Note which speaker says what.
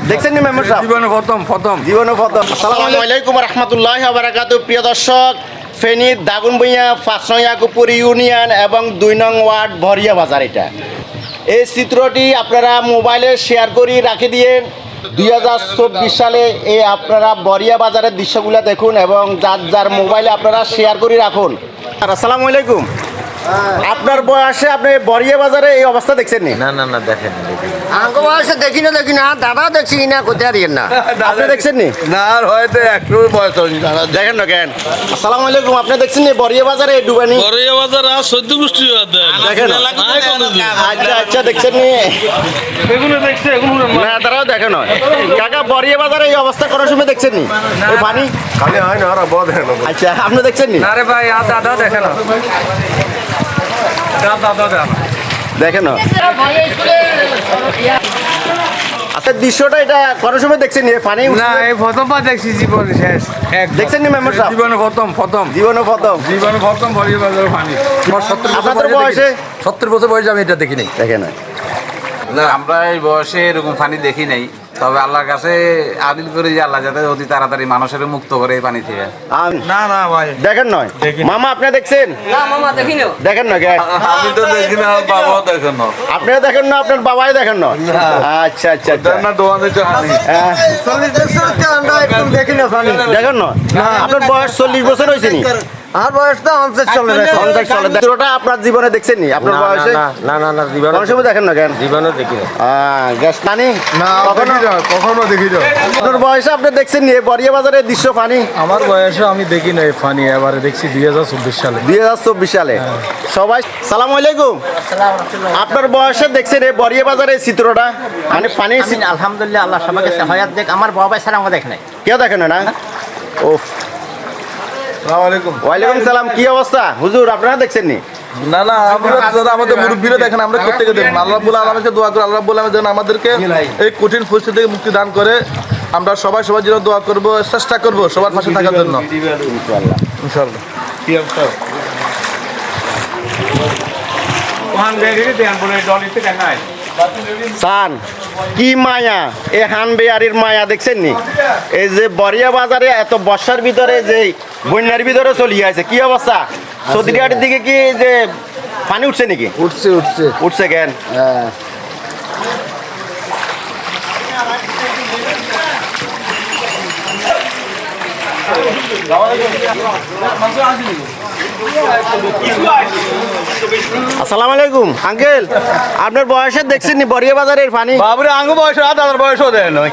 Speaker 1: দেখছেন নি মেম্বার সাহেব? জীবনে প্রথম। আসসালামু আলাইকুম ওয়া রাহমাতুল্লাহি ওয়া বারাকাতুহু। প্রিয় দর্শক, ফেনীর দাগনভূঞা ৫ নং ইয়াকুবপুর ইউনিয়ন এবং ২ নং ওয়ার্ড ভরিয়া বাজার। এটা এই চিত্রটি আপনারা মোবাইলে শেয়ার করে রাখে দিয়েন। ২০২৪ সালে এই আপনারা বরিয়া বাজারের দৃশ্যগুলো দেখুন এবং যার যার মোবাইলে আপনারা শেয়ার করে রাখুন। আসসালামু আলাইকুম। আপনার বয়সে আপনি বরিয়া বাজারে এই অবস্থা দেখছেন নি?
Speaker 2: না না না দেখেন
Speaker 3: আঙ্গ বয়সে দেখি না দাদা দেখছি না কোথায় আর না
Speaker 1: আপনি দেখছেন নি?
Speaker 2: না আর হয়তো একটু বয়স
Speaker 1: দেখেন না কেন? আসসালামু আলাইকুম। আপনি দেখছেন নি বরিয়া বাজারে ডুবানি?
Speaker 4: বরিয়া বাজার আর ১৪ গোষ্ঠী
Speaker 1: দেখেন আচ্ছা আচ্ছা দেখছেন নি?
Speaker 4: এগুলো দেখছে এগুলো
Speaker 1: না তারাও দেখে নয় কাকা, বরিয়া বাজারে এই অবস্থা করার সময় দেখছেন নি? এই পানি
Speaker 2: খালি হয় না ওরা বড় দেখেন
Speaker 1: আচ্ছা আপনি দেখছেন নি?
Speaker 4: আরে ভাই আর দাদা দেখে না
Speaker 1: দেখেন না আচ্ছা দৃশ্যটা এটা করার সময় দেখছেন নি? এই পানি
Speaker 4: না এই প্রথমবার দেখছি জীবনে শেষ
Speaker 1: দেখছেন নি মেম্বার সাহেব?
Speaker 2: জীবনে প্রথম
Speaker 1: জীবনে প্রথম।
Speaker 4: বরিয়া বাজার পানি
Speaker 1: আপনাদের বয়সে
Speaker 2: 70 বছর বয়সে আমি এটা দেখি নাই।
Speaker 1: দেখে না
Speaker 5: না আমরা এই বয়সে এরকম পানি দেখি নাই, তবে আল্লাহর কাছে আদিল করি যে আল্লাহ যাতে অতি তাড়াতাড়ি মানুষের মুক্ত করে এই পানি থেকে।
Speaker 2: না না ভাই
Speaker 1: দেখেন নয় মামা, আপনি দেখছেন?
Speaker 3: না মামা দেখি না
Speaker 1: দেখেন না কেন?
Speaker 2: আমি তো দেখি না, বাবাও দেখেন না।
Speaker 1: আপনিও দেখেন না, আপনার বাবাই দেখেন না? আচ্ছা আচ্ছা আচ্ছা
Speaker 2: না দোয়া দিতে হানি
Speaker 1: দেখেন না আপনার বয়স 40 বছর হয়েছে নি?
Speaker 3: আর বয়স তো 50 চলে
Speaker 1: পঞ্চাশ চলে। চিত্রটা আপনার জীবনে দেখছেন নি? আপনার বয়সে
Speaker 2: না না না জীবনে
Speaker 1: কোন সময় দেখেন না কেন?
Speaker 2: জীবনে দেখি না।
Speaker 1: গ্যাস পানি
Speaker 2: না কখনো দেখি না।
Speaker 1: আপনার বয়সে আপনি দেখছেন নি এই বরিয়া বাজারের দৃশ্য পানি?
Speaker 4: আমার বয়সে আমি দেখি না এই পানি, এবারে দেখছি ২০২৪ সালে
Speaker 1: 2024 সালে। সবাই সালামু আলাইকুম। আপনার বয়সে দেখছেন এই বরিয়া বাজারের চিত্রটা মানে পানি?
Speaker 3: আলহামদুলিল্লাহ আল্লাহ সবাইকে হায়াত দেখ। আমার বাবা ছাড়া আমাকে দেখ নাই।
Speaker 1: কেউ দেখেন না? ও
Speaker 2: আসসালামু আলাইকুম।
Speaker 1: ওয়ালাইকুম সালাম। কি অবস্থা হুজুর, আপনারা দেখছেন নি?
Speaker 2: না না আমরা আমাদের মুরব্বীরা দেখেন, আমরা প্রত্যেকে দেখুন। আল্লাহ রাব্বুল আলামিনকে দোয়া করে আল্লাহ রাব্বুল আলামিন যেন আমাদেরকে এই কঠিন পরিস্থিতি থেকে মুক্তি দান করে। আমরা সবার জন্য দোয়া করব, চেষ্টা করব সবার পাশে থাকার জন্য
Speaker 1: ইনশাআল্লাহ
Speaker 2: ইনশাআল্লাহ।
Speaker 1: সান কি মায়া, এই হান বেয়ারির মায়া দেখছেন নি? এই যে বরিয়া বাজারে এত বর্ষার ভিতরে যে বন্যার ভিতরে চলিয়ে আছে, কি অবস্থা? সৌদিঘাটের দিকে কি যে পানি উঠছে নাকি? উঠছে কেন? আসসালামু আলাইকুম আঙ্কেল। আপনার বয়সে দেখছেন নি বরিয়া বাজারের পানি?
Speaker 2: বাবরে আঙ্গ বয়স আর দাদার বয়সও দেয় নয়।